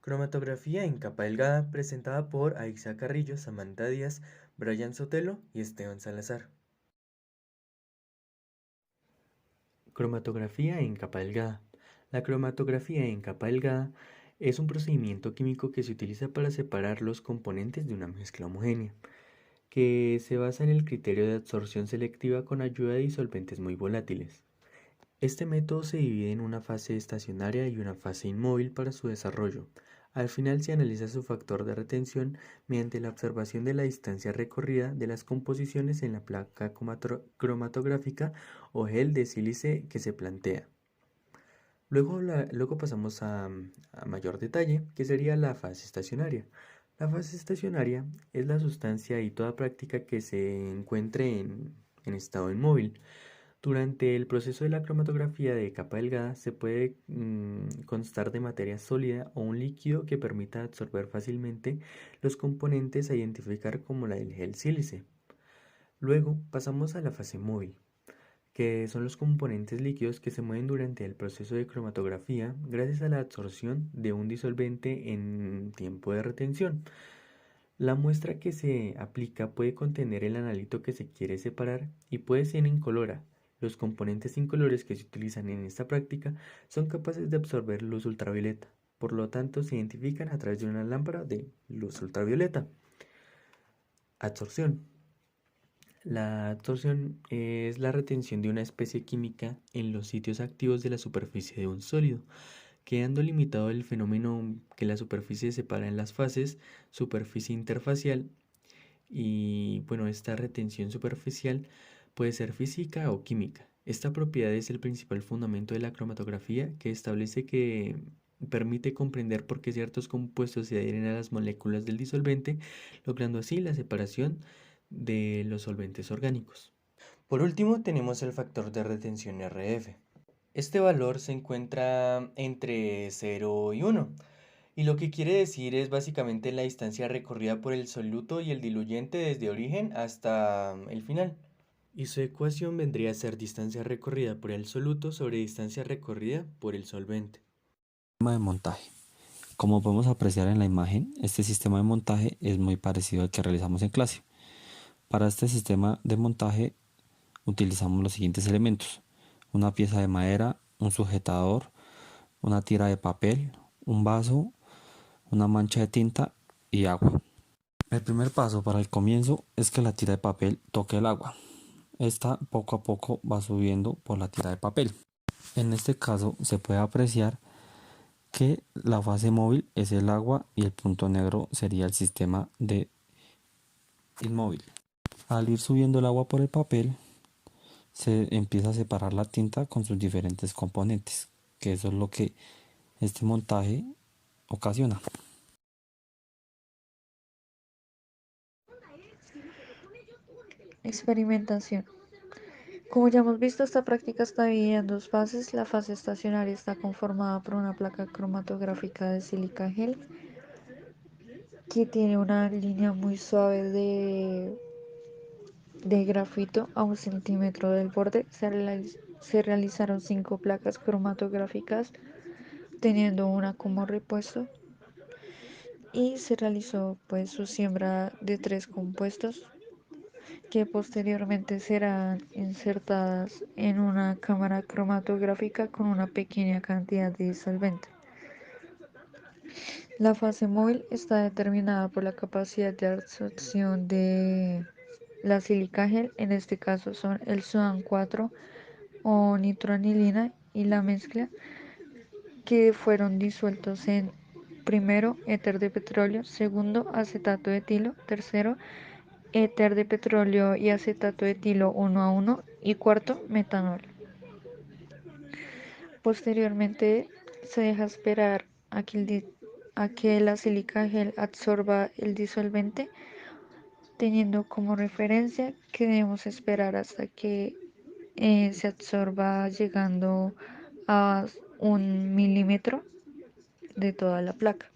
Cromatografía en capa delgada presentada por Aixa Carrillo, Samantha Díaz, Brian Sotelo y Esteban Salazar. Cromatografía en capa delgada. La cromatografía en capa delgada es un procedimiento químico que se utiliza para separar los componentes de una mezcla homogénea, que se basa en el criterio de absorción selectiva con ayuda de disolventes muy volátiles. Este método se divide en una fase estacionaria y una fase inmóvil para su desarrollo. Al final se analiza su factor de retención mediante la observación de la distancia recorrida de las composiciones en la placa cromatográfica o gel de sílice que se plantea. Luego pasamos a mayor detalle, que sería la fase estacionaria. La fase estacionaria es la sustancia y toda práctica que se encuentre en estado inmóvil. Durante el proceso de la cromatografía de capa delgada se puede constar de materia sólida o un líquido que permita absorber fácilmente los componentes a identificar como la del gel sílice. Luego pasamos a la fase móvil, que son los componentes líquidos que se mueven durante el proceso de cromatografía gracias a la absorción de un disolvente en tiempo de retención. La muestra que se aplica puede contener el analito que se quiere separar y puede ser incolora. Los componentes incolores que se utilizan en esta práctica son capaces de absorber luz ultravioleta, por lo tanto se identifican a través de una lámpara de luz ultravioleta. Absorción. La absorción es la retención de una especie química en los sitios activos de la superficie de un sólido, quedando limitado el fenómeno que la superficie separa en las fases, superficie interfacial. Y bueno, esta retención superficial puede ser física o química. Esta propiedad es el principal fundamento de la cromatografía, que establece que permite comprender por qué ciertos compuestos se adhieren a las moléculas del disolvente, logrando así la separación de los solventes orgánicos. Por último, tenemos el factor de retención RF. Este valor se encuentra entre 0 y 1. Y lo que quiere decir es básicamente la distancia recorrida por el soluto y el diluyente desde origen hasta el final. Y su ecuación vendría a ser distancia recorrida por el soluto sobre distancia recorrida por el solvente. Sistema de montaje. Como podemos apreciar en la imagen, este sistema de montaje es muy parecido al que realizamos en clase. Para este sistema de montaje utilizamos los siguientes elementos: una pieza de madera, un sujetador, una tira de papel, un vaso, una mancha de tinta y agua. El primer paso para el comienzo es que la tira de papel toque el agua. Esta poco a poco va subiendo por la tira de papel. En este caso se puede apreciar que la fase móvil es el agua y el punto negro sería el sistema de inmóvil. Al ir subiendo el agua por el papel, se empieza a separar la tinta con sus diferentes componentes, que eso es lo que este montaje ocasiona. Experimentación. Como ya hemos visto, esta práctica está dividida en dos fases. La fase estacionaria está conformada por una placa cromatográfica de sílica gel que tiene una línea muy suave de grafito a 1 centímetro del borde. Se realizaron 5 placas cromatográficas, teniendo una como repuesto, y se realizó pues su siembra de 3 compuestos que posteriormente serán insertadas en una cámara cromatográfica con una pequeña cantidad de disolvente. La fase móvil está determinada por la capacidad de absorción de la sílica gel, en este caso son el SUAN 4 o nitroanilina y la mezcla, que fueron disueltos en primero éter de petróleo, segundo acetato de etilo, tercero éter de petróleo y acetato de etilo 1 a 1 y cuarto metanol. Posteriormente se deja esperar a que la sílica gel absorba el disolvente, teniendo como referencia que debemos esperar hasta que se absorba llegando a 1 milímetro de toda la placa.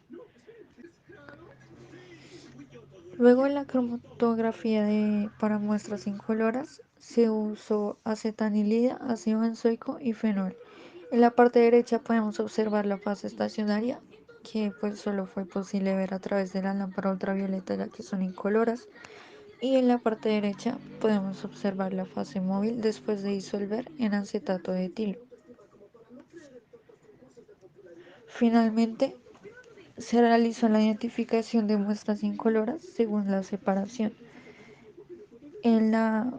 Luego en la cromatografía para muestras incoloras se usó acetanilida, ácido benzoico y fenol. En la parte derecha podemos observar la fase estacionaria, que pues solo fue posible ver a través de la lámpara ultravioleta, ya que son incoloras. Y en la parte derecha podemos observar la fase móvil después de disolver en acetato de etilo. Finalmente, se realizó la identificación de muestras incoloras según la separación. En la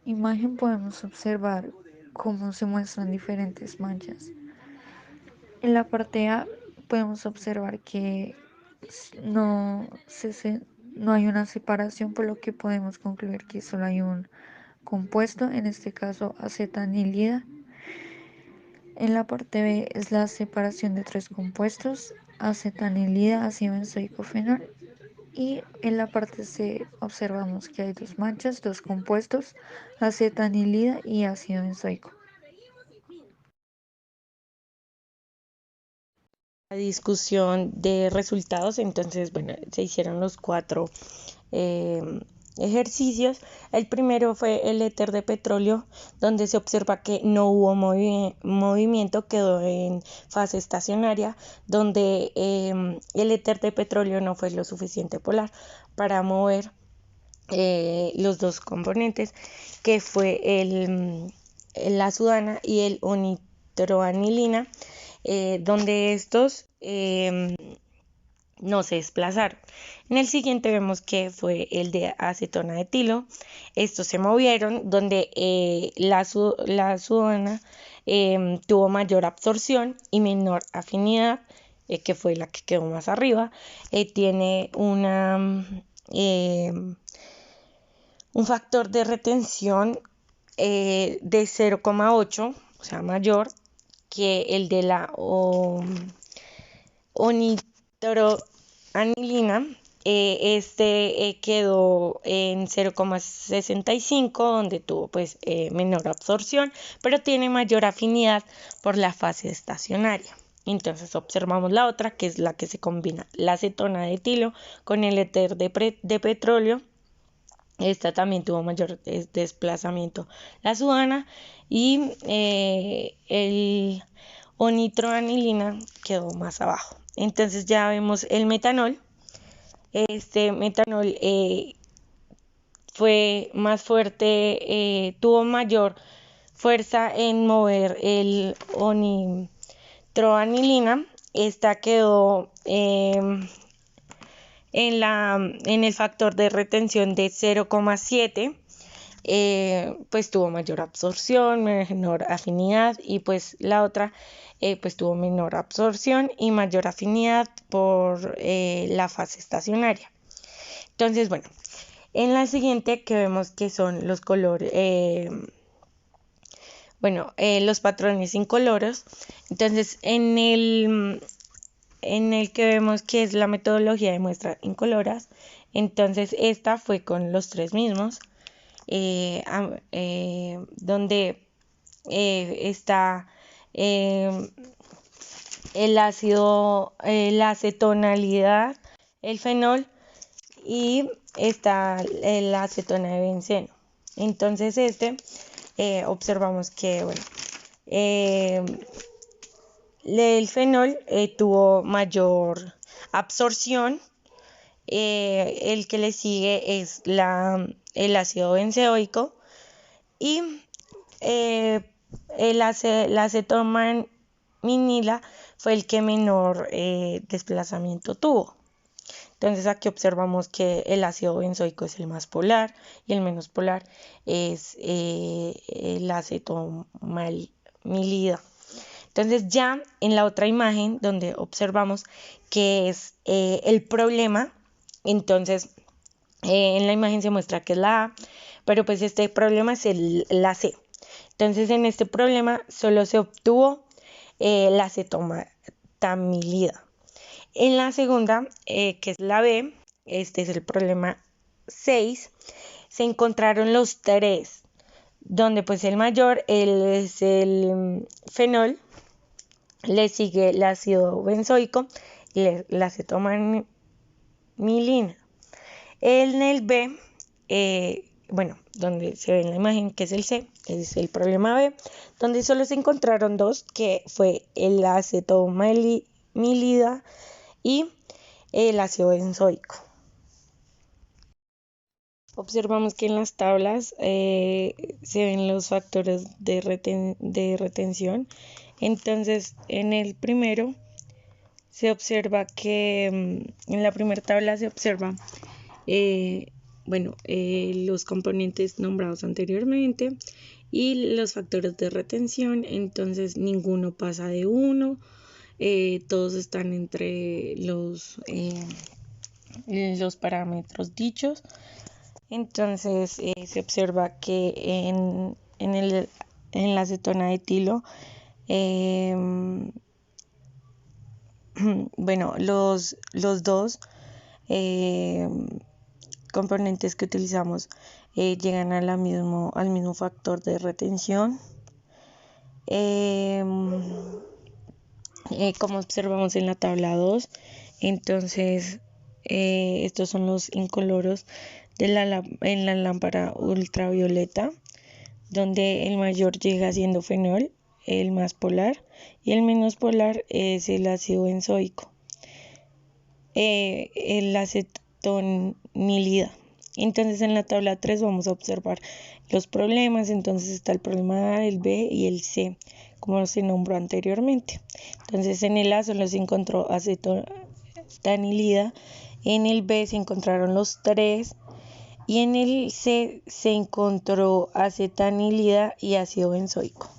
imagen podemos observar cómo se muestran diferentes manchas. En la parte A podemos observar que no, no hay una separación, por lo que podemos concluir que solo hay un compuesto, en este caso acetanilida. En la parte B es la separación de tres compuestos: acetanilida, ácido benzoico, fenol. Y en la parte C observamos que hay dos manchas, dos compuestos: acetanilida y ácido benzoico. La discusión de resultados, entonces, bueno, se hicieron los 4 ejercicios. El primero fue el éter de petróleo, donde se observa que no hubo movimiento, quedó en fase estacionaria, donde el éter de petróleo no fue lo suficiente polar para mover los dos componentes, que fue la sudana y el onitroanilina, donde estos no se desplazaron. En el siguiente vemos que fue el de acetona de etilo. Estos se movieron, donde la sudana tuvo mayor absorción y menor afinidad, que fue la que quedó más arriba. Tiene un factor de retención de 0,8, o sea, mayor que el de la onitroanilina. Quedó en 0,65, donde tuvo pues menor absorción, pero tiene mayor afinidad por la fase estacionaria. Entonces observamos la otra, que es la que se combina la acetona de etilo con el éter de petróleo. Esta también tuvo mayor desplazamiento, la sudana, y el onitroanilina quedó más abajo. Entonces ya vemos el metanol. Este metanol fue más fuerte, tuvo mayor fuerza en mover el onitroanilina. Esta quedó en el factor de retención de 0,7, pues tuvo mayor absorción, menor afinidad, y pues la otra pues tuvo menor absorción y mayor afinidad por la fase estacionaria. Entonces, bueno, en la siguiente que vemos que son los colores, los patrones incoloros. Entonces, en el que vemos que es la metodología de muestras incoloras, entonces esta fue con los tres mismos, donde está el ácido, la acetonalidad, el fenol, y está la acetona de benceno. Entonces observamos que el fenol tuvo mayor absorción. El que le sigue es el ácido benzoico, y la acetomanila fue el que menor desplazamiento tuvo. Entonces aquí observamos que el ácido benzoico es el más polar y el menos polar es el acetomalmilida. Entonces ya en la otra imagen, donde observamos que es el problema, entonces en la imagen se muestra que es la A, pero pues este problema es la C. Entonces en este problema solo se obtuvo la acetotamilida. En la segunda, que es la B, este es el problema 6, se encontraron los tres, donde pues el mayor es el fenol, le sigue el ácido benzoico y la acetomanilina. En el B, donde se ve en la imagen que es el C, es el problema B, donde solo se encontraron dos, que fue el acetomalmilida y el ácido benzoico. Observamos que en las tablas se ven los factores de retención. Entonces, en el primero se observa que en la primera tabla se observa los componentes nombrados anteriormente y los factores de retención. Entonces, ninguno pasa de 1, todos están entre los parámetros dichos. Entonces se observa que en la acetona de etilo, los dos componentes que utilizamos llegan al mismo factor de retención. Como observamos en la tabla 2, entonces estos son los incoloros en la lámpara ultravioleta, donde el mayor llega siendo fenol, el más polar, y el menos polar es el ácido benzoico, el acetonilida. Entonces en la tabla 3 vamos a observar los problemas. Entonces está el problema A, el B y el C, como se nombró anteriormente. Entonces en el A solo se encontró acetonilida, en el B se encontraron los 3 y en el C se encontró acetanilida y ácido benzoico.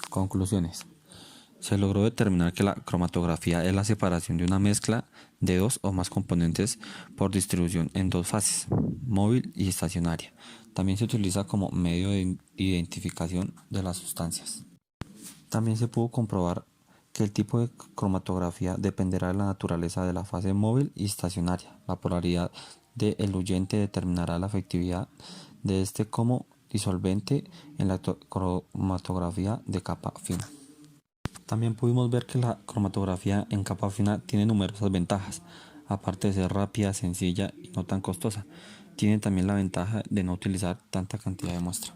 Conclusiones. Se logró determinar que la cromatografía es la separación de una mezcla de dos o más componentes por distribución en dos fases, móvil y estacionaria. También se utiliza como medio de identificación de las sustancias. También se pudo comprobar que el tipo de cromatografía dependerá de la naturaleza de la fase móvil y estacionaria. La polaridad del eluyente determinará la efectividad de este como disolvente en la cromatografía de capa fina. También pudimos ver que la cromatografía en capa fina tiene numerosas ventajas. Aparte de ser rápida, sencilla y no tan costosa, tiene también la ventaja de no utilizar tanta cantidad de muestra.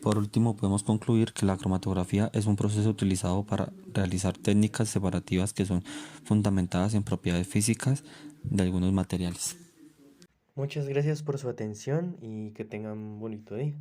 Por último, podemos concluir que la cromatografía es un proceso utilizado para realizar técnicas separativas que son fundamentadas en propiedades físicas de algunos materiales. Muchas gracias por su atención y que tengan un bonito día.